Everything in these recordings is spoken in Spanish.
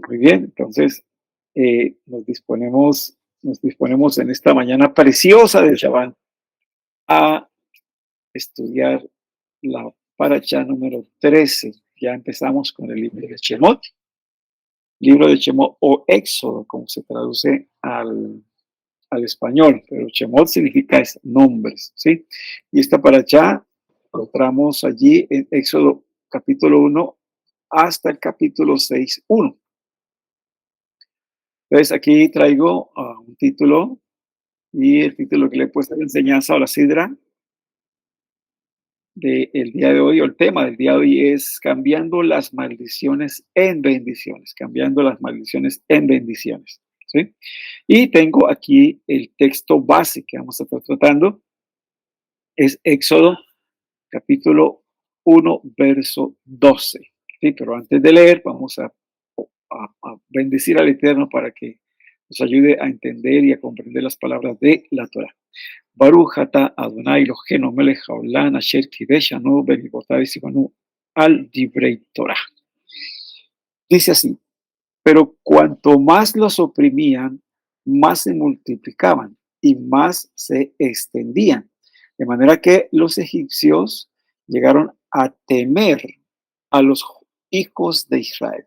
Muy bien, entonces nos disponemos en esta mañana preciosa de Shabbat a estudiar la paracha número 13. Ya empezamos con el libro de Shemot o Éxodo, como se traduce al español, pero Shemot significa nombres, ¿sí? Y esta paracha encontramos allí en Éxodo capítulo 1 hasta el capítulo 6:1. Entonces aquí traigo un título y el título que le he puesto es la enseñanza o la sidra del día de hoy, o el tema del día de hoy es cambiando las maldiciones en bendiciones, cambiando las maldiciones en bendiciones, ¿sí? Y tengo aquí el texto base que vamos a estar tratando, es Éxodo capítulo 1, verso 12, ¿sí? Pero antes de leer, vamos a bendecir al Eterno para que nos ayude a entender y a comprender las palabras de la Torah. Baruch ata Adonai Eloheinu melech haolam asher kideshanu bemitzvotav v'tzivanu al divrei Torah. Dice así: pero cuanto más los oprimían, más se multiplicaban y más se extendían. De manera que los egipcios llegaron a temer a los hijos de Israel.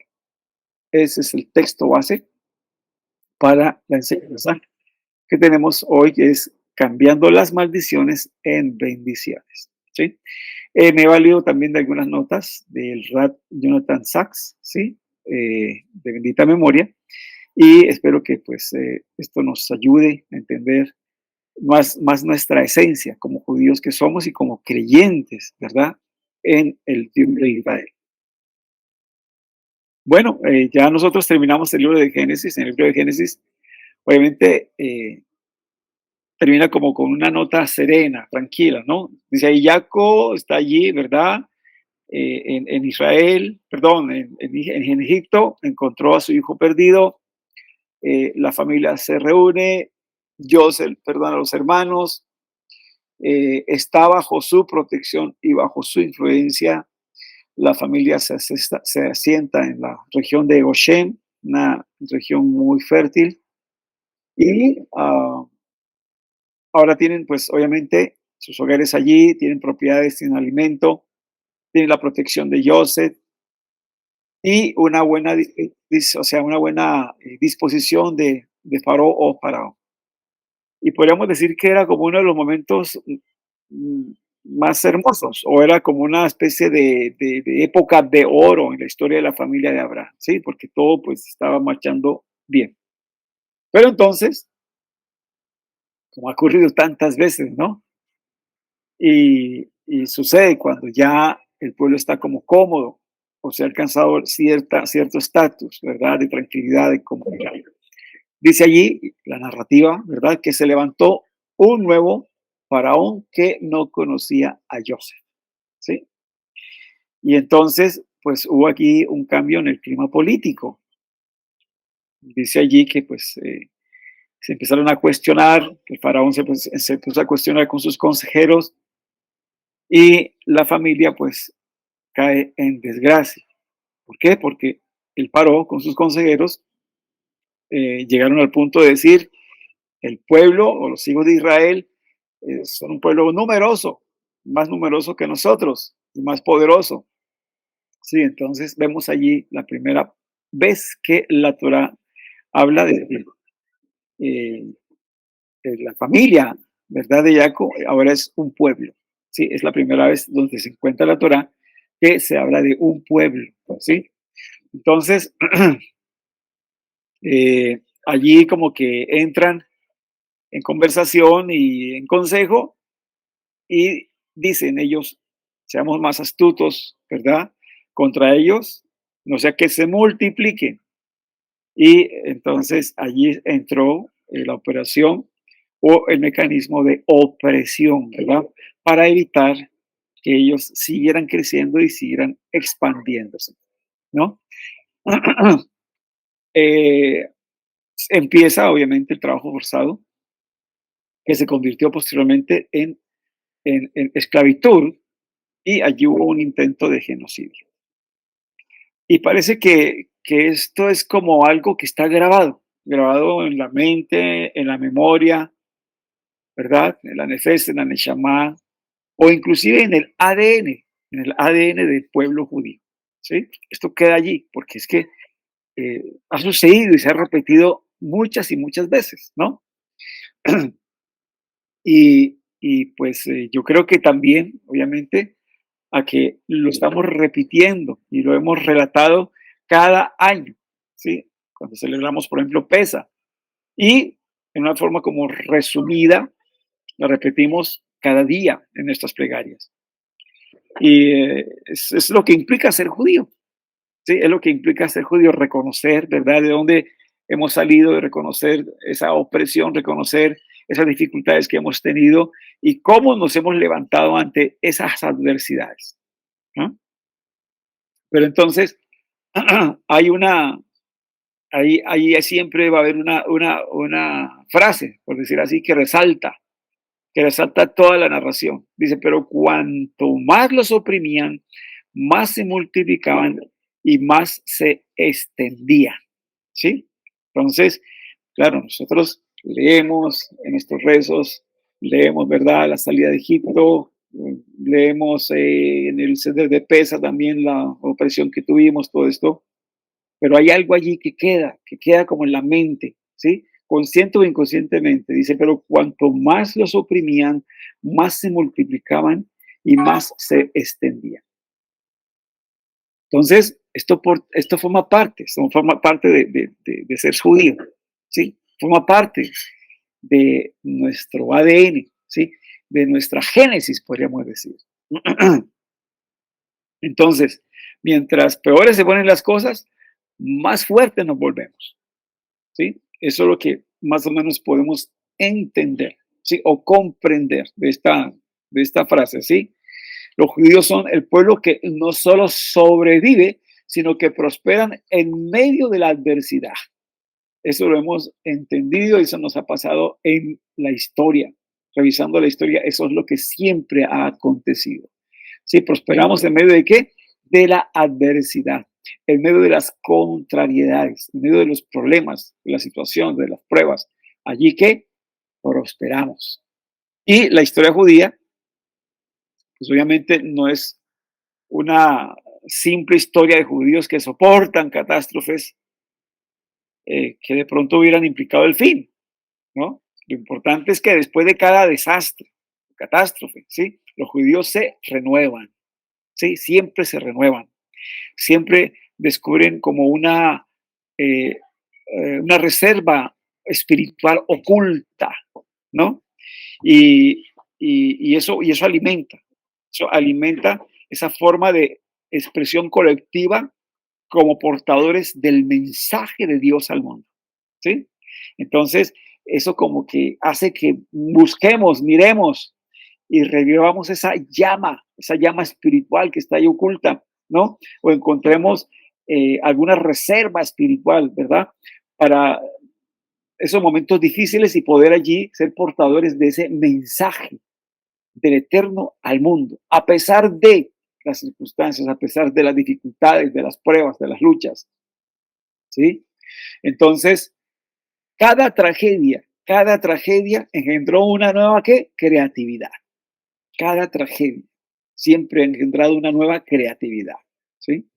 Ese es el texto base para la enseñanza que tenemos hoy, que es cambiando las maldiciones en bendiciones, ¿sí? Me he valido también de algunas notas del Rab Jonathan Sachs, ¿sí? De bendita memoria, y espero que pues esto nos ayude a entender más nuestra esencia como judíos que somos y como creyentes, ¿verdad? En el Dios de Israel. Bueno, ya nosotros terminamos el libro de Génesis. En el libro de Génesis, obviamente, termina como con una nota serena, tranquila, ¿no? Dice ahí, Jacob está allí, ¿verdad? En Israel, perdón, en Egipto, encontró a su hijo perdido, la familia se reúne, Joseph perdona a los hermanos, está bajo su protección y bajo su influencia. La familia se asienta en la región de Goshen, una región muy fértil, y ahora tienen, pues, obviamente, sus hogares allí, tienen propiedades, tienen alimento, tienen la protección de Joseph y una buena, o sea, una buena disposición de Faraón o Faraón. Y podríamos decir que era como uno de los momentos mm, más hermosos, o era como una especie de época de oro en la historia de la familia de Abraham, ¿sí? Porque todo pues estaba marchando bien. Pero entonces, como ha ocurrido tantas veces, ¿no? Y sucede cuando ya el pueblo está como cómodo o se ha alcanzado cierto estatus, ¿verdad? De tranquilidad, de comodidad. Dice allí la narrativa, ¿verdad? Que se levantó un nuevo faraón que no conocía a Joseph, ¿sí? Y entonces, pues hubo aquí un cambio en el clima político. Dice allí que pues se empezaron a cuestionar, que el faraón se puso a cuestionar con sus consejeros y la familia pues cae en desgracia. ¿Por qué? Porque el faraón con sus consejeros llegaron al punto de decir, el pueblo o los hijos de Israel son un pueblo numeroso, más numeroso que nosotros y más poderoso. Sí, entonces vemos allí la primera vez que la Torah habla eh, de la familia, ¿verdad? De Jacob, ahora es un pueblo. Sí, es la primera vez donde se encuentra la Torah que se habla de un pueblo, ¿sí? Entonces, allí como que entran en conversación y en consejo y dicen ellos, seamos más astutos, ¿verdad? Contra ellos, no sea que se multipliquen. Y entonces allí entró la operación o el mecanismo de opresión, ¿verdad? Para evitar que ellos siguieran creciendo y siguieran expandiéndose, ¿no? eh, Empieza obviamente el trabajo forzado, que se convirtió posteriormente en esclavitud, y allí hubo un intento de genocidio. Y parece que que esto es como algo que está grabado, grabado en la mente, en la memoria, ¿verdad? En la nefes, en la neshama, o inclusive en el ADN del pueblo judío, ¿sí? Esto queda allí, porque es que ha sucedido y se ha repetido muchas y muchas veces, ¿no? Y pues yo creo que también, obviamente, a que lo estamos repitiendo y lo hemos relatado cada año, ¿sí? Cuando celebramos, por ejemplo, Pesa. Y en una forma como resumida, la repetimos cada día en nuestras plegarias. Y es lo que implica ser judío, ¿sí? Es lo que implica ser judío, reconocer, ¿verdad? De dónde hemos salido, de reconocer esa opresión, reconocer esas dificultades que hemos tenido y cómo nos hemos levantado ante esas adversidades, ¿no? Pero entonces, hay una, ahí siempre va a haber una frase, por decir así, que resalta toda la narración. Dice, pero cuanto más los oprimían, más se multiplicaban y más se extendían, ¿sí? Entonces, claro, nosotros leemos en estos rezos, leemos, ¿verdad?, la salida de Egipto, leemos en el Seder de Pesa también la opresión que tuvimos, todo esto, pero hay algo allí que queda como en la mente, ¿sí? Consciente o inconscientemente. Dice, pero cuanto más los oprimían, más se multiplicaban y más se extendían. Entonces, esto forma parte de ser judío, ¿sí? Forma parte de nuestro ADN, ¿sí? De nuestra génesis, podríamos decir. Entonces, mientras peores se ponen las cosas, más fuertes nos volvemos, ¿sí? Eso es lo que más o menos podemos entender, ¿sí? O comprender de esta frase, ¿sí? Los judíos son el pueblo que no solo sobrevive, sino que prosperan en medio de la adversidad. Eso lo hemos entendido y eso nos ha pasado en la historia. Revisando la historia, eso es lo que siempre ha acontecido. ¿Sí? Prosperamos en medio de qué? De la adversidad, en medio de las contrariedades, en medio de los problemas, de la situación, de las pruebas. Allí que prosperamos. Y la historia judía, pues obviamente no es una simple historia de judíos que soportan catástrofes que de pronto hubieran implicado el fin, ¿no? Lo importante es que después de cada desastre, catástrofe, ¿sí? Los judíos se renuevan, ¿sí? Siempre se renuevan, siempre descubren como una reserva espiritual oculta, ¿no? Y, eso alimenta esa forma de expresión colectiva como portadores del mensaje de Dios al mundo, ¿sí? Entonces, eso como que hace que busquemos, miremos y revivamos esa llama espiritual que está ahí oculta, ¿no? O encontremos alguna reserva espiritual, ¿verdad? Para esos momentos difíciles y poder allí ser portadores de ese mensaje del eterno al mundo, a pesar de las circunstancias, a pesar de las dificultades, de las pruebas, de las luchas, ¿sí? Entonces, cada tragedia engendró una nueva ¿qué? Creatividad. Cada tragedia siempre ha engendrado una nueva creatividad, ¿sí?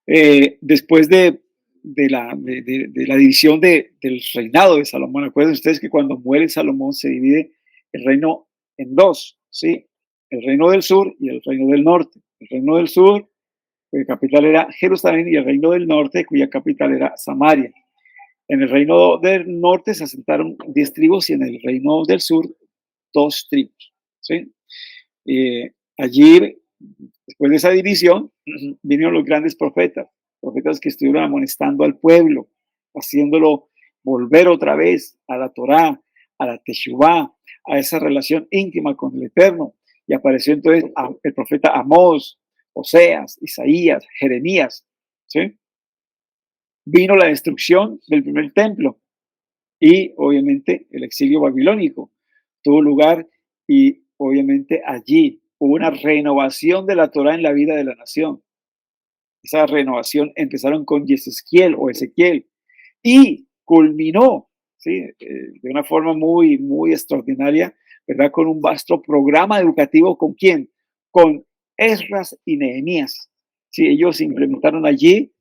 Después de la división del reinado de Salomón, acuérdense ustedes que cuando muere Salomón se divide el reino en dos, ¿sí? El reino del sur y el reino del norte. El reino del sur, cuya capital era Jerusalén, y el reino del norte, cuya capital era Samaria. En el reino del norte se asentaron 10 tribus y en el reino del sur 2 tribus, ¿sí? Allí, después de esa división, vinieron los grandes profetas que estuvieron amonestando al pueblo, haciéndolo volver otra vez a la Torá, a la Teshuvá, a esa relación íntima con el Eterno. Y apareció entonces el profeta Amós, Oseas, Isaías, Jeremías, ¿sí? Vino la destrucción del primer templo y obviamente el exilio babilónico tuvo lugar y obviamente allí hubo una renovación de la Torá en la vida de la nación. esa renovación empezaron con Yesezquiel o Ezequiel y culminó, ¿sí? De una forma muy, muy extraordinaria, ¿verdad? Con un vasto programa educativo. ¿Con quién? Con Esdras y Nehemías. Sí, ellos implementaron allí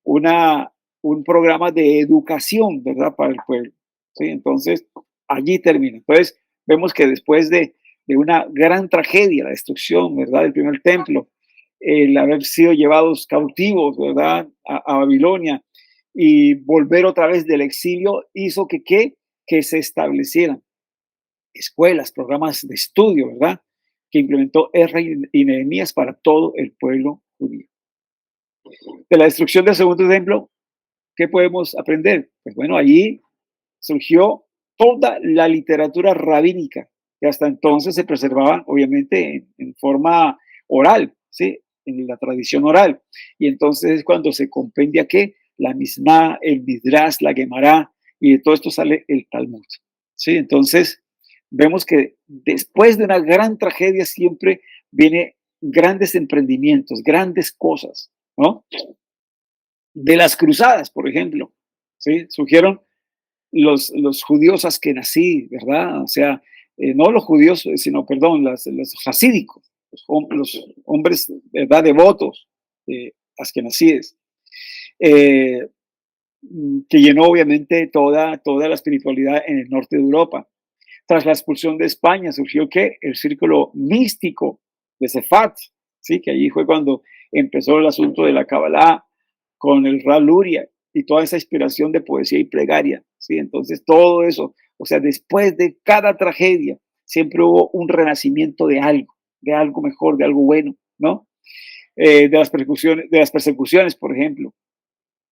una, un programa de educación, ¿verdad? Para el pueblo. ¿Sí? Entonces, allí termina. Entonces, vemos que después de una gran tragedia, la destrucción, ¿verdad? Del primer templo, el haber sido llevados cautivos, ¿verdad? A Babilonia y volver otra vez del exilio hizo que se establecieran escuelas, programas de estudio, ¿verdad? Que implementó Ezra y Nehemías para todo el pueblo judío. De la destrucción del segundo templo, ¿qué podemos aprender? Pues bueno, allí surgió toda la literatura rabínica, que hasta entonces se preservaba, obviamente, en forma oral, ¿sí? En la tradición oral. Y entonces es cuando se compendia que la Misná, el Midrash, la Gemara, y de todo esto sale el Talmud, ¿sí? Entonces, vemos que después de una gran tragedia siempre viene grandes emprendimientos, grandes cosas, ¿no? De las cruzadas, por ejemplo, ¿sí? Surgieron los judíos askenazí, ¿verdad? O sea, no los judíos, sino, perdón, los hasídicos, los hombres, ¿verdad?, devotos askenazíes, eh, que llenó obviamente toda la espiritualidad en el norte de Europa. Tras la expulsión de España surgió que el círculo místico de Sefat, ¿sí? Que allí fue cuando empezó el asunto de la Kabbalah con el Ra Luria y toda esa inspiración de poesía y plegaria, ¿sí? Entonces todo eso, o sea, después de cada tragedia siempre hubo un renacimiento de algo mejor, de algo bueno, ¿no? De las persecuciones, por ejemplo,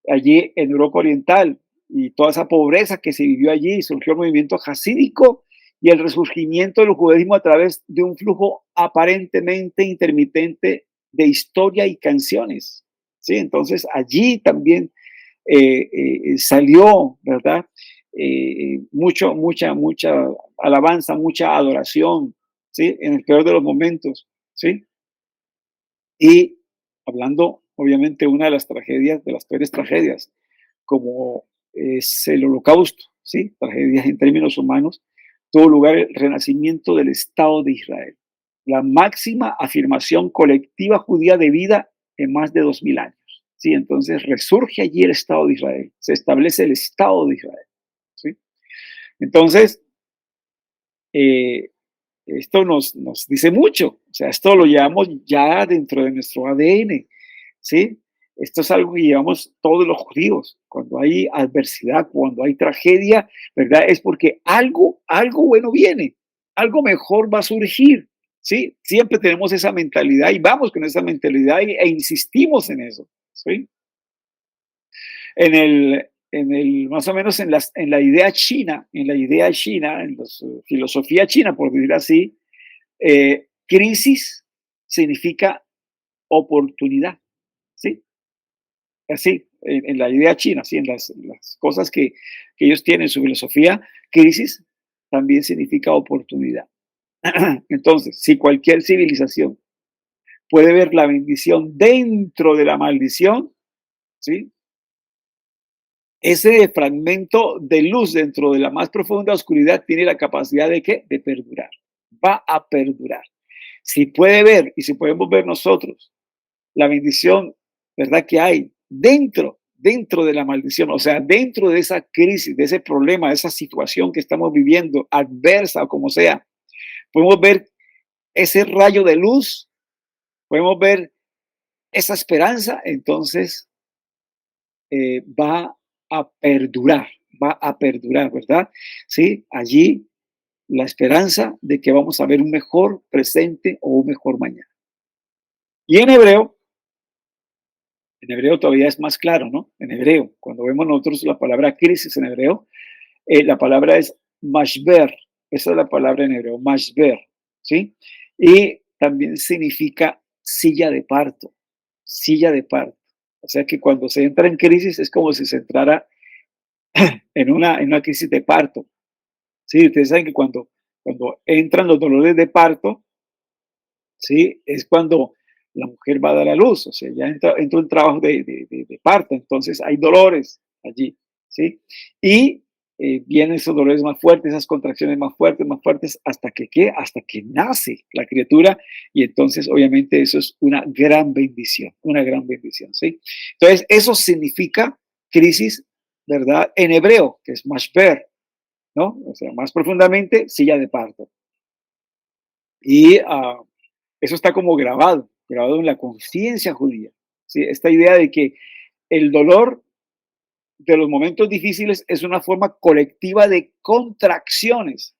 allí en Europa Oriental y toda esa pobreza que se vivió allí, surgió el movimiento jasídico y el resurgimiento del judaísmo a través de un flujo aparentemente intermitente de historia y canciones. ¿Sí? Entonces allí también salió, ¿verdad? Mucha alabanza, mucha adoración, ¿sí? En el peor de los momentos, ¿sí? Y hablando, obviamente, una de las tragedias, de las peores tragedias, como es el Holocausto, ¿sí? Tragedias en términos humanos, tuvo lugar el renacimiento del Estado de Israel, la máxima afirmación colectiva judía de vida en más de 2000 años. ¿Sí? Entonces resurge allí el Estado de Israel, se establece el Estado de Israel. ¿Sí? Entonces, eh, esto nos dice mucho, o sea, esto lo llevamos ya dentro de nuestro ADN, ¿sí? Esto es algo que llevamos todos los judíos. Cuando hay adversidad, cuando hay tragedia, ¿verdad? Es porque algo bueno viene, algo mejor va a surgir, ¿sí? Siempre tenemos esa mentalidad y vamos con esa mentalidad e insistimos en eso, ¿sí? Más o menos en la idea china, en la filosofía china, por decir así, crisis significa oportunidad, ¿sí? Así, en la idea china, ¿sí? En las cosas que ellos tienen en su filosofía, crisis también significa oportunidad. Entonces, si cualquier civilización puede ver la bendición dentro de la maldición, ¿sí? Ese fragmento de luz dentro de la más profunda oscuridad tiene la capacidad de ¿qué? De perdurar. Va a perdurar. Si puede ver y si podemos ver nosotros la bendición, ¿verdad? Que hay dentro de la maldición, o sea, dentro de esa crisis, de ese problema, de esa situación que estamos viviendo, adversa o como sea, podemos ver ese rayo de luz, podemos ver esa esperanza, entonces va a perdurar, va a perdurar, ¿verdad? Sí, allí la esperanza de que vamos a ver un mejor presente o un mejor mañana. Y en hebreo todavía es más claro, ¿no? En hebreo, cuando vemos nosotros la palabra crisis en hebreo, la palabra es mashber, esa es la palabra en hebreo, mashber, ¿sí? Y también significa silla de parto, silla de parto. O sea que cuando se entra en crisis es como si se entrara en una crisis de parto. Sí, ustedes saben que cuando entran los dolores de parto, sí, es cuando la mujer va a dar a luz, o sea, ya entra un trabajo de parto, entonces hay dolores allí, ¿sí? Y vienen esos dolores más fuertes, esas contracciones más fuertes, hasta que, ¿qué? Hasta que nace la criatura, y entonces obviamente eso es una gran bendición, ¿sí? Entonces, eso significa crisis, ¿verdad? En hebreo, que es mashber, ¿no? O sea, más profundamente, silla de parto. Y eso está como grabado en la conciencia judía, ¿sí? Esta idea de que el dolor de los momentos difíciles es una forma colectiva de contracciones,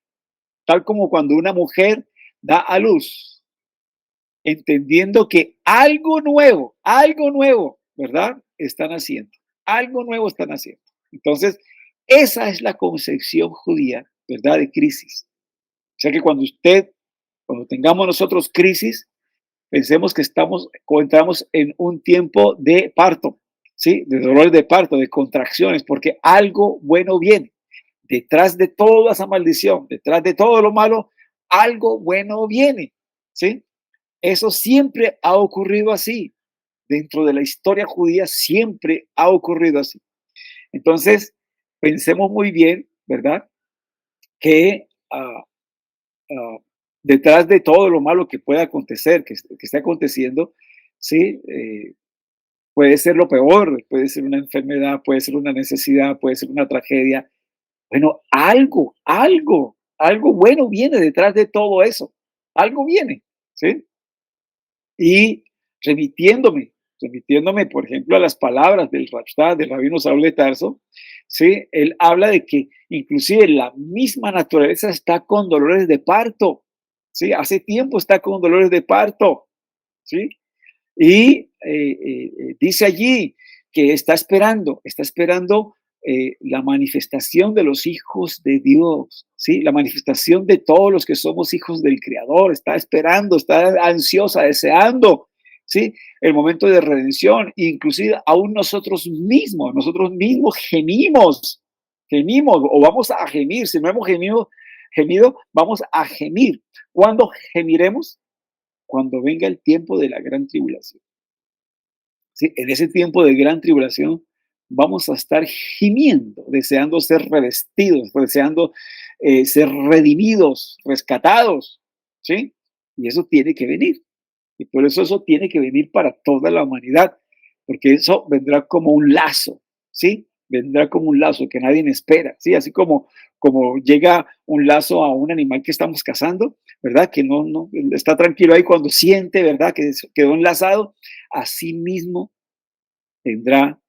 tal como cuando una mujer da a luz, entendiendo que algo nuevo, ¿verdad? Están haciendo, algo nuevo están haciendo. Entonces, esa es la concepción judía, ¿verdad? De crisis. O sea que cuando tengamos nosotros crisis, pensemos que estamos o entramos en un tiempo de parto, ¿sí? De dolores de parto, de contracciones, porque algo bueno viene. Detrás de toda esa maldición, detrás de todo lo malo, algo bueno viene, ¿sí? Eso siempre ha ocurrido así. Dentro de la historia judía siempre ha ocurrido así. Entonces, pensemos muy bien, ¿verdad? Que uh, detrás de todo lo malo que pueda acontecer, que esté aconteciendo, ¿sí? Puede ser lo peor, puede ser una enfermedad, puede ser una necesidad, puede ser una tragedia. Bueno, algo bueno viene detrás de todo eso. Algo viene, ¿sí? Y remitiéndome, por ejemplo, a las palabras del Rabshah, del rabino Saúl de Tarso, ¿sí? Él habla de que inclusive la misma naturaleza está con dolores de parto, ¿sí? Hace tiempo está con dolores de parto, ¿sí? Y dice allí que está esperando la manifestación de los hijos de Dios, ¿sí? La manifestación de todos los que somos hijos del Creador, está esperando, está ansiosa, deseando, ¿sí? El momento de redención, inclusive aún nosotros mismos gemimos o vamos a gemir, si no hemos gemido, vamos a gemir. ¿Cuándo gemiremos? Cuando venga el tiempo de la gran tribulación. ¿Sí? En ese tiempo de gran tribulación vamos a estar gimiendo, deseando ser revestidos, deseando ser redimidos, rescatados, ¿sí? Y eso tiene que venir. Y por eso tiene que venir para toda la humanidad, porque eso vendrá como un lazo, ¿sí? Vendrá como un lazo que nadie espera, ¿sí? Así como llega un lazo a un animal que estamos cazando, ¿verdad? Que no está tranquilo ahí cuando siente, ¿verdad? Que quedó enlazado. Así mismo vendrá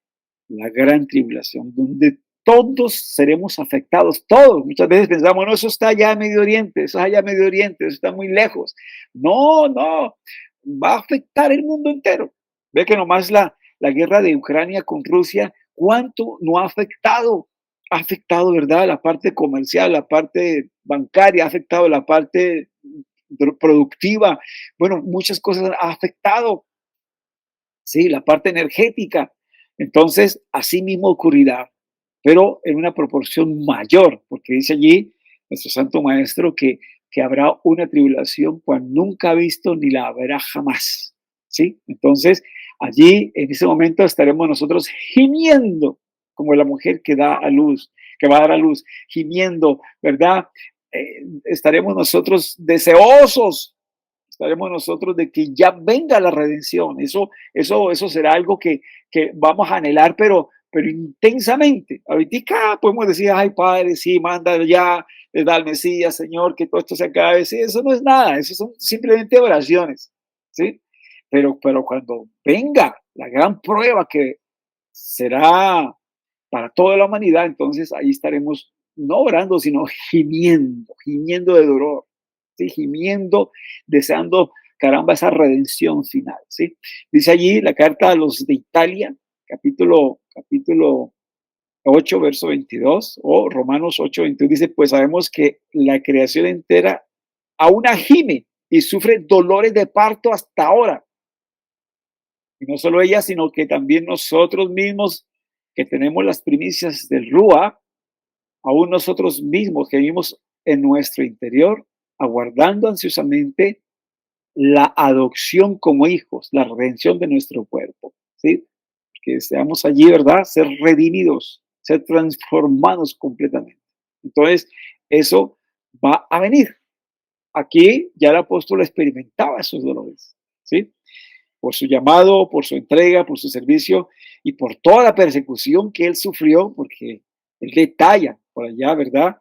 la gran tribulación, donde todos seremos afectados, todos. Muchas veces pensamos, no, eso está allá en Medio Oriente, eso es allá en Medio Oriente, eso está muy lejos. No, va a afectar el mundo entero. Ve que nomás la guerra de Ucrania con Rusia, ¿cuánto no ha afectado? Ha afectado, ¿verdad? La parte comercial, la parte bancaria, ha afectado la parte productiva. Bueno, muchas cosas ha afectado, ¿sí? La parte energética. Entonces, así mismo ocurrirá, pero en una proporción mayor, porque dice allí nuestro Santo Maestro que habrá una tribulación cual nunca ha visto ni la habrá jamás, ¿sí? Entonces, allí en ese momento estaremos nosotros gimiendo, como la mujer que da a luz, que va a dar a luz, gimiendo, ¿verdad? Estaremos nosotros deseosos, estaremos nosotros de que ya venga la redención. Eso será algo que vamos a anhelar, pero intensamente. Ahorita podemos decir, ay Padre, sí, manda ya, da al Mesías, Señor, que todo esto se acabe. Sí, eso no es nada, eso son simplemente oraciones, ¿sí? Pero cuando venga la gran prueba que será para toda la humanidad, entonces ahí estaremos no orando, sino gimiendo de dolor, ¿sí? Gimiendo, deseando, caramba, esa redención final, ¿sí? Dice allí la carta a los de Italia, capítulo 8, verso 22, o Romanos 8, 22, dice, pues sabemos que la creación entera aún gime y sufre dolores de parto hasta ahora. Y no solo ella, sino que también nosotros mismos que tenemos las primicias del Rúa, aún nosotros mismos que vivimos en nuestro interior, aguardando ansiosamente la adopción como hijos, la redención de nuestro cuerpo, ¿sí? Que seamos allí, ¿verdad? Ser redimidos, ser transformados completamente. Entonces, eso va a venir. Aquí ya el apóstol experimentaba esos dolores, ¿sí? Por su llamado, por su entrega, por su servicio y por toda la persecución que él sufrió, porque él detalla por allá, ¿verdad?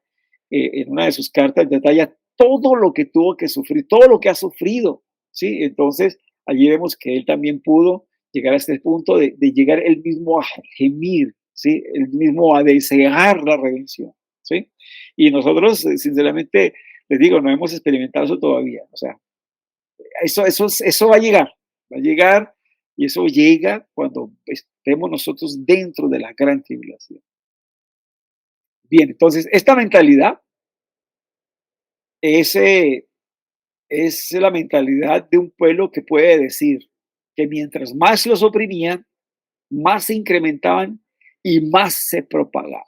En una de sus cartas detalla todo lo que tuvo que sufrir, todo lo que ha sufrido, ¿sí? Entonces, allí vemos que él también pudo llegar a este punto de llegar él mismo a gemir, ¿sí? Él mismo a desear la redención, ¿sí? Y nosotros, sinceramente, les digo, no hemos experimentado eso todavía, o sea, eso va a llegar y eso llega cuando estemos nosotros dentro de la gran tribulación. Bien, entonces esta mentalidad es, es la mentalidad de un pueblo que puede decir que mientras más los oprimían, más se incrementaban y más se propagaban.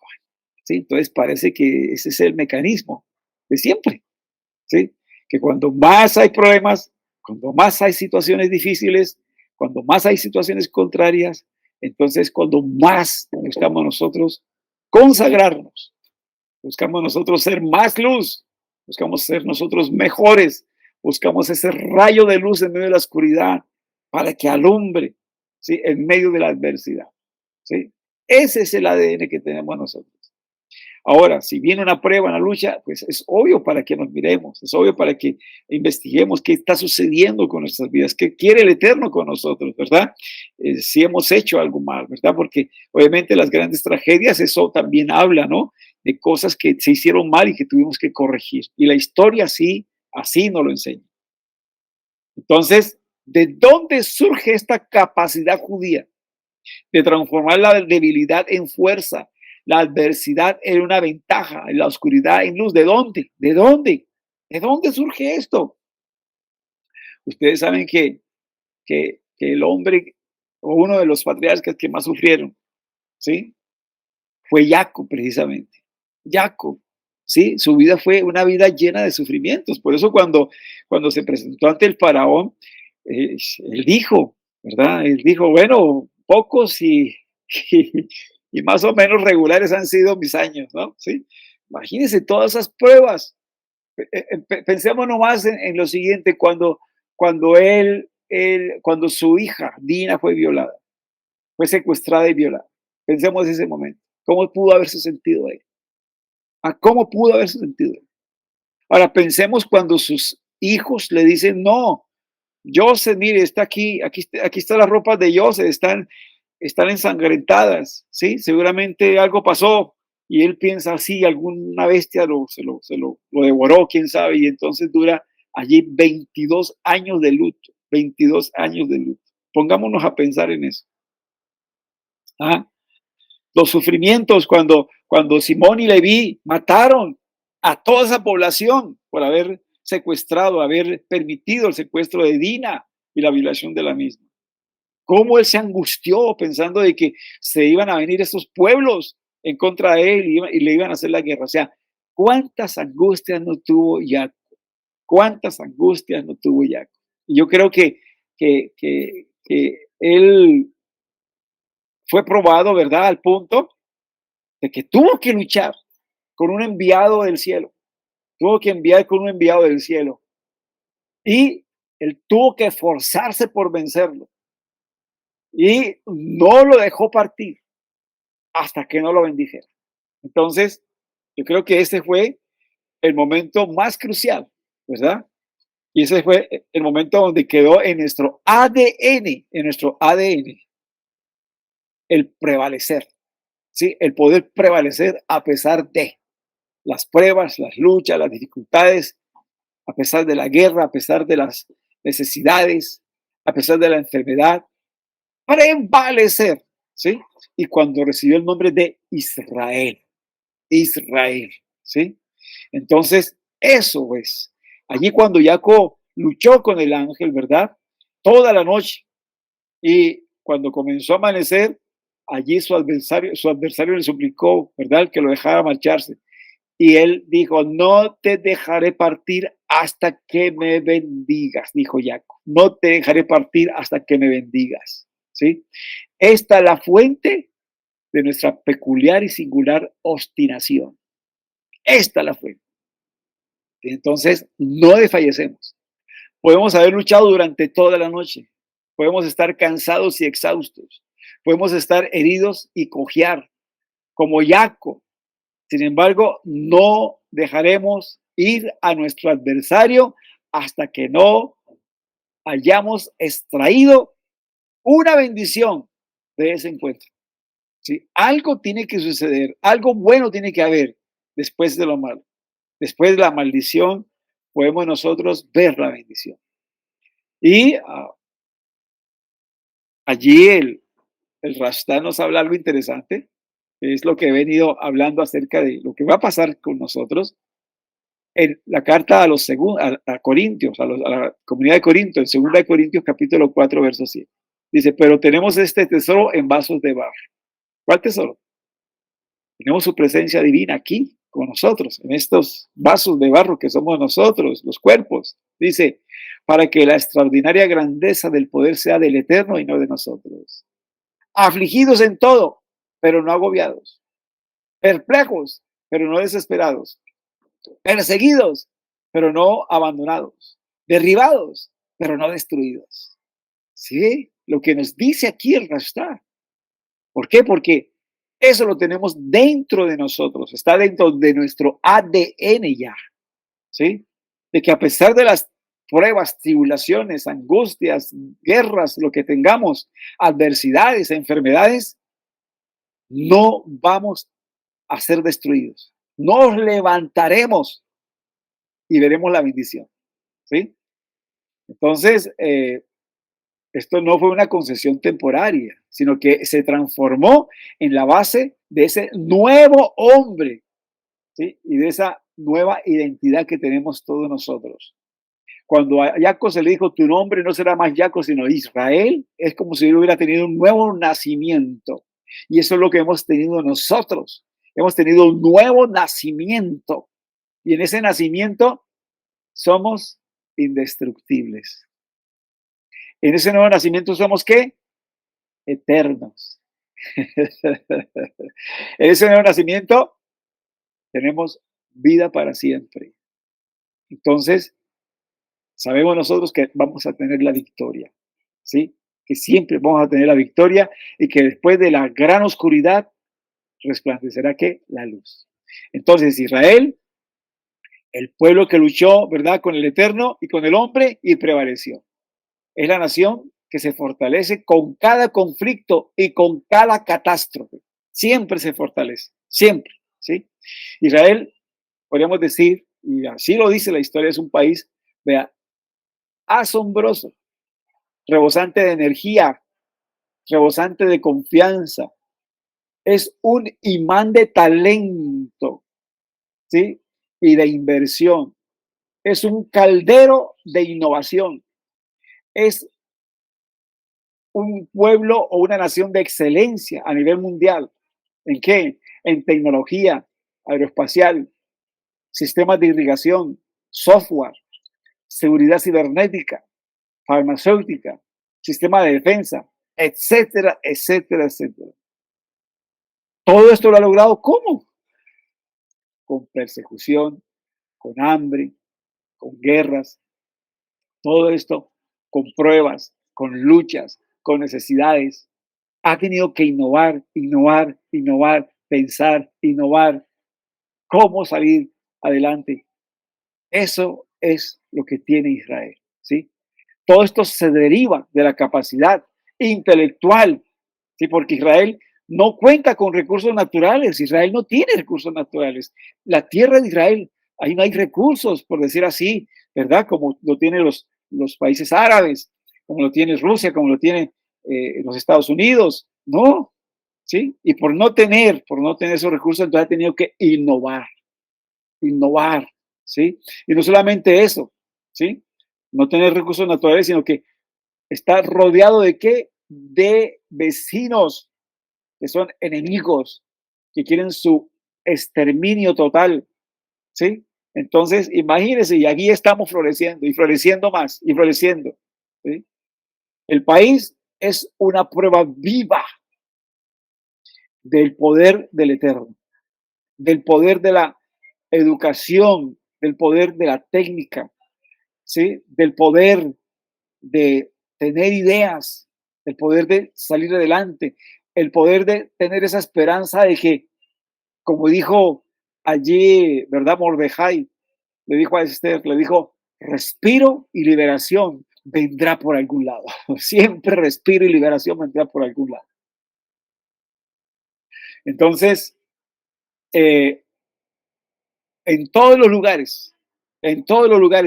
¿Sí? Entonces parece que ese es el mecanismo de siempre. ¿Sí? Que cuando más hay problemas, cuando más hay situaciones difíciles, cuando más hay situaciones contrarias, entonces cuando más buscamos nosotros consagrarnos, buscamos nosotros ser más luz, buscamos ser nosotros mejores, buscamos ese rayo de luz en medio de la oscuridad para que alumbre, ¿sí? En medio de la adversidad. ¿Sí? Ese es el ADN que tenemos nosotros. Ahora, si viene una prueba, una lucha, pues es obvio para que nos miremos, es obvio para que investiguemos qué está sucediendo con nuestras vidas, qué quiere el Eterno con nosotros, ¿verdad? Si hemos hecho algo mal, ¿verdad? Porque obviamente las grandes tragedias, eso también habla, ¿no? De cosas que se hicieron mal y que tuvimos que corregir. Y la historia así nos lo enseña. Entonces, ¿de dónde surge esta capacidad judía de transformar la debilidad en fuerza, la adversidad en una ventaja, en la oscuridad en luz? ¿De dónde? ¿De dónde? ¿De dónde surge esto? Ustedes saben que el hombre o uno de los patriarcas que más sufrieron, ¿sí? Fue Jacob precisamente. Jacob, ¿sí? Su vida fue una vida llena de sufrimientos. Por eso cuando se presentó ante el faraón, él dijo, ¿verdad? Él dijo, bueno, pocos y, y más o menos regulares han sido mis años, ¿no? ¿Sí? Imagínense todas esas pruebas. Pensemos nomás en lo siguiente, cuando su hija, Dina, fue violada, fue secuestrada y violada. Pensemos en ese momento. ¿Cómo pudo haberse sentido él? ¿A cómo pudo haberse sentido él? Ahora pensemos cuando sus hijos le dicen, no, Joseph, mire, está aquí está las ropas de Joseph, están ensangrentadas, ¿sí? Seguramente algo pasó y él piensa, sí, alguna bestia lo devoró, quién sabe, y entonces dura allí 22 años de luto, 22 años de luto. Pongámonos a pensar en eso. ¿Ah? Los sufrimientos cuando Simón y Leví mataron a toda esa población por haber secuestrado, haber permitido el secuestro de Dina y la violación de la misma. Cómo él se angustió pensando de que se iban a venir esos pueblos en contra de él y le iban a hacer la guerra. O sea, ¿cuántas angustias no tuvo Jacob? ¿Cuántas angustias no tuvo Jacob? Y yo creo que él fue probado, ¿verdad? Al punto de que tuvo que luchar con un enviado del cielo, tuvo que enviar con un enviado del cielo y él tuvo que esforzarse por vencerlo y no lo dejó partir hasta que no lo bendijera. Entonces, yo creo que ese fue el momento más crucial, ¿verdad? Y ese fue el momento donde quedó en nuestro ADN, el prevalecer, ¿sí? El poder prevalecer a pesar de las pruebas, las luchas, las dificultades, a pesar de la guerra, a pesar de las necesidades, a pesar de la enfermedad, prevalecer, ¿sí? Y cuando recibió el nombre de Israel, Israel, ¿sí? Entonces, eso es. Allí cuando Jacob luchó con el ángel, ¿verdad? Toda la noche. Y cuando comenzó a amanecer, allí su adversario le suplicó, ¿verdad? Que lo dejara marcharse. Y él dijo, no te dejaré partir hasta que me bendigas, dijo Jacob. No te dejaré partir hasta que me bendigas. ¿Sí? Esta es la fuente de nuestra peculiar y singular obstinación. Esta es la fuente. Entonces, no desfallecemos. Podemos haber luchado durante toda la noche. Podemos estar cansados y exhaustos. Podemos estar heridos y cojear, como Jacob. Sin embargo, no dejaremos ir a nuestro adversario hasta que no hayamos extraído una bendición de ese encuentro. ¿Sí? Algo tiene que suceder, algo bueno tiene que haber después de lo malo. Después de la maldición, podemos nosotros ver la bendición. Y allí el Rashta nos habla algo interesante, que es lo que he venido hablando acerca de lo que va a pasar con nosotros en la carta a Corintios, a la comunidad de Corintios, en 2 de Corintios capítulo 4, verso 7. Dice, pero tenemos este tesoro en vasos de barro. ¿Cuál tesoro? Tenemos su presencia divina aquí con nosotros, en estos vasos de barro que somos nosotros, los cuerpos. Dice, para que la extraordinaria grandeza del poder sea del Eterno y no de nosotros. Afligidos en todo, pero no agobiados. Perplejos, pero no desesperados. Perseguidos, pero no abandonados. Derribados, pero no destruidos. ¿Sí? Lo que nos dice aquí el Rashta. ¿Por qué? Porque eso lo tenemos dentro de nosotros, está dentro de nuestro ADN ya, ¿sí? De que a pesar de las pruebas, tribulaciones, angustias, guerras, lo que tengamos, adversidades, enfermedades, no vamos a ser destruidos. Nos levantaremos y veremos la bendición, ¿sí? Entonces, esto no fue una concesión temporaria, sino que se transformó en la base de ese nuevo hombre, ¿sí? Y de esa nueva identidad que tenemos todos nosotros. Cuando a Jacob se le dijo, tu nombre no será más Jacob, sino Israel, es como si él hubiera tenido un nuevo nacimiento. Y eso es lo que hemos tenido nosotros. Hemos tenido un nuevo nacimiento. Y en ese nacimiento somos indestructibles. En ese nuevo nacimiento somos ¿qué? Eternos. En ese nuevo nacimiento tenemos vida para siempre. Entonces, sabemos nosotros que vamos a tener la victoria, ¿sí? Que siempre vamos a tener la victoria y que después de la gran oscuridad resplandecerá ¿qué? La luz. Entonces, Israel, el pueblo que luchó, ¿verdad? Con el Eterno y con el hombre y prevaleció. Es la nación que se fortalece con cada conflicto y con cada catástrofe. Siempre se fortalece, siempre, ¿sí? Israel, podríamos decir, y así lo dice la historia, es un país, vea, asombroso, rebosante de energía, rebosante de confianza. Es un imán de talento, ¿sí? Y de inversión. Es un caldero de innovación. Es un pueblo o una nación de excelencia a nivel mundial. ¿En qué? En tecnología aeroespacial, sistemas de irrigación, software, seguridad cibernética, farmacéutica, sistema de defensa, etcétera, etcétera, etcétera. Todo esto lo ha logrado ¿cómo? Con persecución, con hambre, con guerras, todo esto con pruebas, con luchas, con necesidades. Ha tenido que innovar, innovar, innovar, pensar, innovar, cómo salir adelante. Eso es lo que tiene Israel, ¿sí? Todo esto se deriva de la capacidad intelectual, ¿sí? Porque Israel no cuenta con recursos naturales, Israel no tiene recursos naturales. La tierra de Israel, ahí no hay recursos, por decir así, ¿verdad? Como lo tienen los países árabes, como lo tiene Rusia, como lo tiene los Estados Unidos, no, ¿sí? Y por no tener esos recursos, entonces ha tenido que innovar, ¿sí? Y no solamente eso, ¿sí? No tener recursos naturales, sino que está rodeado de qué? De vecinos que son enemigos, que quieren su exterminio total. ¿sí? Entonces, imagínense, y aquí estamos floreciendo y floreciendo más y floreciendo, ¿sí? El país es una prueba viva del poder del Eterno, del poder de la educación, del poder de la técnica, ¿sí? Del poder de tener ideas, el poder de salir adelante, el poder de tener esa esperanza de que, como dijo allí, ¿verdad? Mordejai le dijo a Esther, le dijo, respiro y liberación vendrá por algún lado. Siempre respiro y liberación vendrá por algún lado. Entonces, eh, en todos los lugares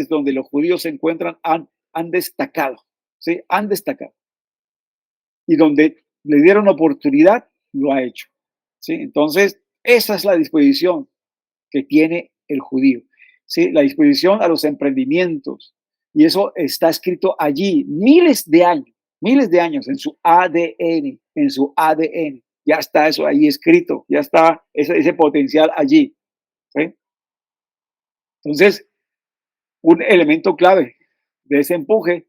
donde los judíos se encuentran, han destacado, ¿sí? Han destacado. Y donde le dieron oportunidad, lo ha hecho, ¿sí? Entonces, esa es la disposición que tiene el judío, ¿sí? La disposición a los emprendimientos. Y eso está escrito allí miles de años en su ADN, en su ADN. Ya está eso ahí escrito, ya está ese potencial allí, ¿sí? Entonces, un elemento clave de ese empuje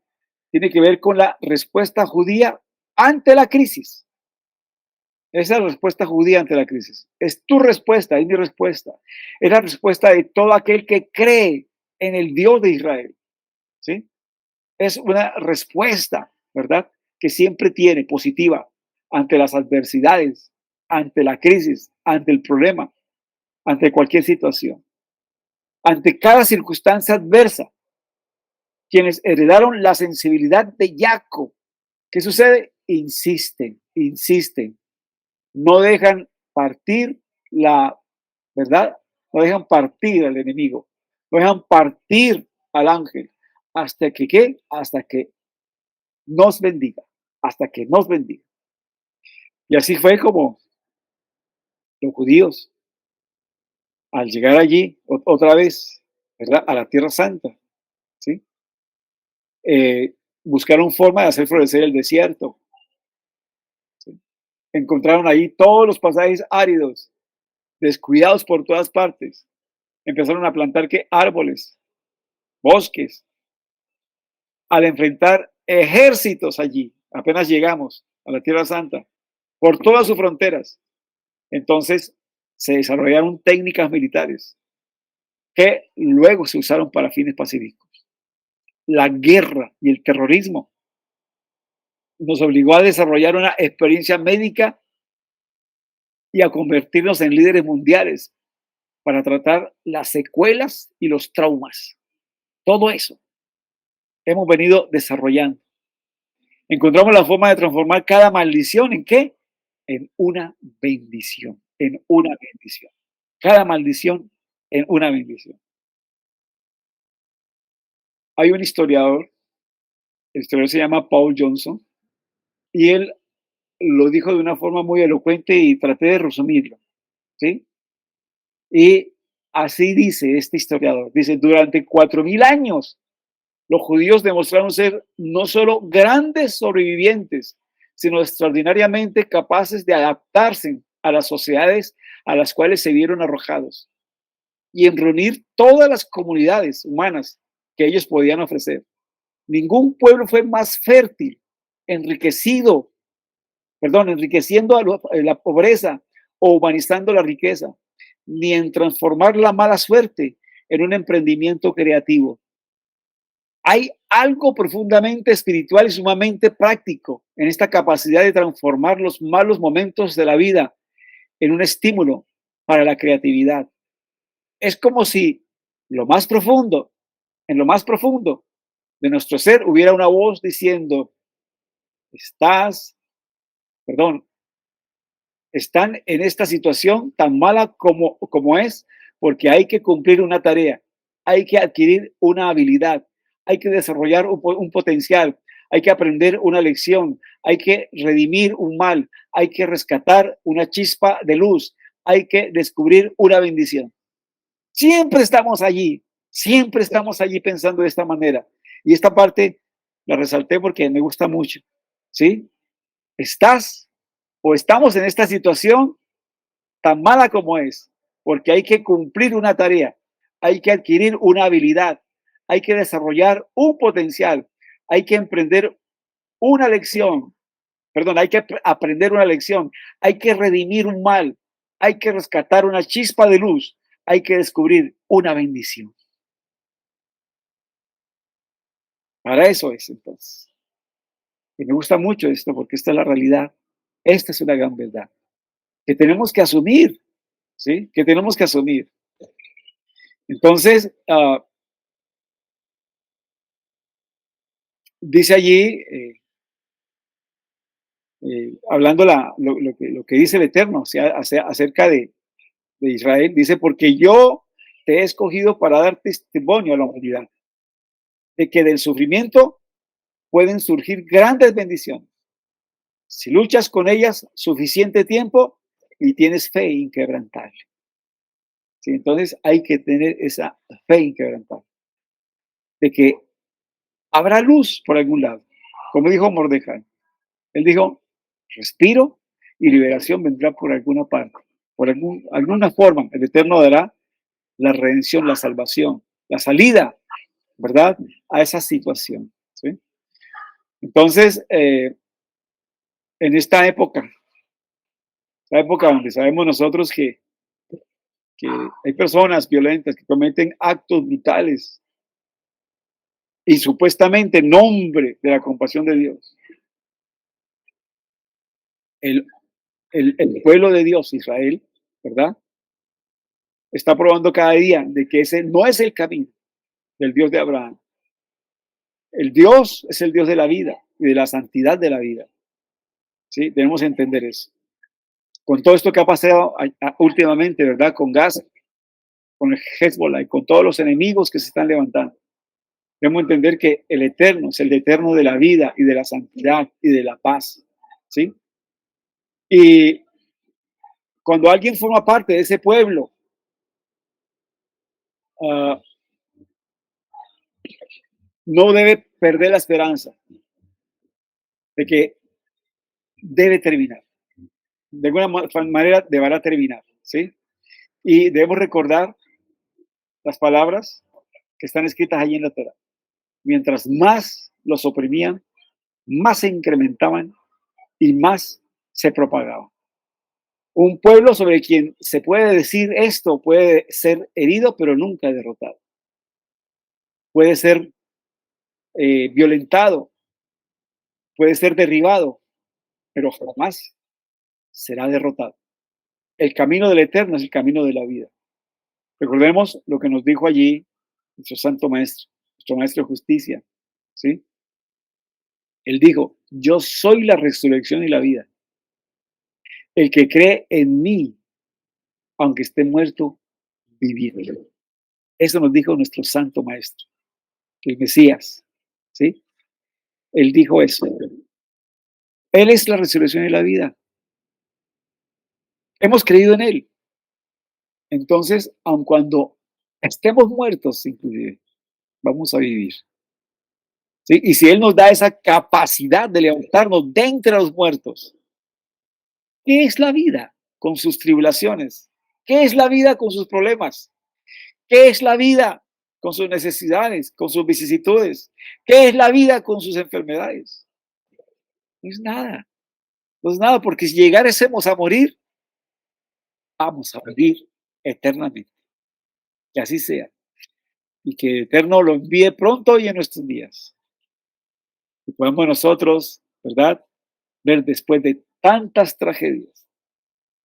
tiene que ver con la respuesta judía ante la crisis. Esa es la respuesta judía ante la crisis. Es tu respuesta, es mi respuesta. Es la respuesta de todo aquel que cree en el Dios de Israel. ¿Sí? Es una respuesta, ¿verdad? Que siempre tiene positiva ante las adversidades, ante la crisis, ante el problema, ante cualquier situación, ante cada circunstancia adversa. Quienes heredaron la sensibilidad de Jacob, ¿qué sucede? Insisten, insisten, no dejan partir la verdad, no dejan partir al enemigo, no dejan partir al ángel, hasta que ¿qué? Hasta que nos bendiga, hasta que nos bendiga. Y así fue como los judíos, al llegar allí otra vez, ¿verdad? A la Tierra Santa, ¿sí? Buscaron forma de hacer florecer el desierto, ¿sí? Encontraron ahí todos los pasajes áridos, descuidados por todas partes. Empezaron a plantar ¿qué? Árboles, bosques, al enfrentar ejércitos allí, apenas llegamos a la Tierra Santa, por todas sus fronteras. Entonces se desarrollaron técnicas militares que luego se usaron para fines pacíficos. La guerra y el terrorismo nos obligó a desarrollar una experiencia médica y a convertirnos en líderes mundiales para tratar las secuelas y los traumas. Todo eso hemos venido desarrollando. Encontramos la forma de transformar cada maldición en qué? En una bendición, en una bendición. Cada maldición en una bendición. Hay un historiador, el historiador se llama Paul Johnson, y él lo dijo de una forma muy elocuente y traté de resumirlo, ¿sí? Y así dice este historiador, dice, durante 4000 años los judíos demostraron ser no solo grandes sobrevivientes, sino extraordinariamente capaces de adaptarse a las sociedades a las cuales se vieron arrojados y en reunir todas las comunidades humanas que ellos podían ofrecer. Ningún pueblo fue más fértil, enriquecido, enriqueciendo la pobreza o humanizando la riqueza, ni en transformar la mala suerte en un emprendimiento creativo. Hay algo profundamente espiritual y sumamente práctico en esta capacidad de transformar los malos momentos de la vida en un estímulo para la creatividad. Es como si lo más profundo, en lo más profundo de nuestro ser hubiera una voz diciendo, estás, perdón, están en esta situación tan mala como es, porque hay que cumplir una tarea, hay que adquirir una habilidad, hay que desarrollar un potencial, hay que aprender una lección, hay que redimir un mal, hay que rescatar una chispa de luz, hay que descubrir una bendición. Siempre estamos allí pensando de esta manera. Y esta parte la resalté porque me gusta mucho, ¿sí? Estás o estamos en esta situación tan mala como es, porque hay que cumplir una tarea, hay que adquirir una habilidad, hay que desarrollar un potencial, hay que emprender una lección, perdón, hay que aprender una lección, hay que redimir un mal, hay que rescatar una chispa de luz, hay que descubrir una bendición. Para eso es entonces. Y me gusta mucho esto porque esta es la realidad. Esta es una gran verdad que tenemos que asumir, ¿sí? Que tenemos que asumir. Entonces, dice allí, hablando lo que dice el Eterno, o sea, acerca de Israel, dice, porque yo te he escogido para dar testimonio a la humanidad de que del sufrimiento pueden surgir grandes bendiciones. Si luchas con ellas suficiente tiempo y tienes fe inquebrantable. ¿Sí? Entonces hay que tener esa fe inquebrantable de que habrá luz por algún lado. Como dijo Mordecai, él dijo, respiro y liberación vendrá por alguna parte. Por alguna forma, el Eterno dará la redención, la salvación, la salida, ¿verdad? A esa situación. ¿Sí? Entonces, en esta época, la época donde sabemos nosotros que hay personas violentas que cometen actos brutales y supuestamente en nombre de la compasión de Dios, el, el pueblo de Dios, Israel, ¿verdad? Está probando cada día de que ese no es el camino del Dios de Abraham. El Dios es el Dios de la vida y de la santidad de la vida. ¿Sí? Debemos entender eso. Con todo esto que ha pasado últimamente, ¿verdad? Con Gaza, con el Hezbollah y con todos los enemigos que se están levantando. Debemos entender que el Eterno es el Eterno de la vida y de la santidad y de la paz. ¿Sí? Y cuando alguien forma parte de ese pueblo, no debe perder la esperanza de que debe terminar. De alguna manera deberá terminar. ¿Sí? Y debemos recordar las palabras que están escritas allí en la Torá. Mientras más los oprimían, más se incrementaban y más se propagaban. Un pueblo sobre quien se puede decir esto puede ser herido, pero nunca derrotado. Puede ser violentado, puede ser derribado, pero jamás será derrotado. El camino del Eterno es el camino de la vida. Recordemos lo que nos dijo allí nuestro Santo Maestro, nuestro Maestro de Justicia. ¿Sí? Él dijo, yo soy la resurrección y la vida. El que cree en mí, aunque esté muerto, vivirá. Eso nos dijo nuestro Santo Maestro, el Mesías. ¿Sí? Él dijo eso. Él es la resurrección y la vida. Hemos creído en Él. Entonces, aun cuando estemos muertos, inclusive, vamos a vivir. ¿Sí? Y si Él nos da esa capacidad de levantarnos de entre los muertos, ¿qué es la vida con sus tribulaciones? ¿Qué es la vida con sus problemas? ¿Qué es la vida con sus necesidades, con sus vicisitudes? ¿Qué es la vida con sus enfermedades? No es nada. No es nada, porque si llegáramos a morir, vamos a vivir eternamente. Que así sea. Y que el Eterno lo envíe pronto y en nuestros días. Y podamos nosotros, ¿verdad? Ver después de tantas tragedias,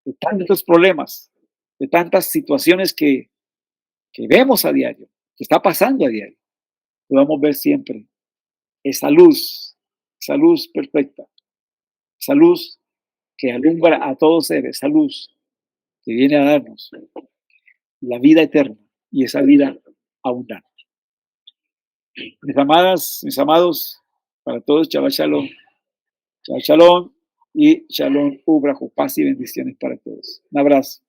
de tantos problemas, de tantas situaciones que vemos a diario, que está pasando a diario, podamos ver siempre esa luz perfecta, esa luz que alumbra a todos seres, esa luz que viene a darnos la vida eterna y esa vida abundante. Mis amadas, mis amados, para todos, Shabbat Shalom. Shabbat Shalom y Shalom Ubrajo, paz y bendiciones para todos. Un abrazo.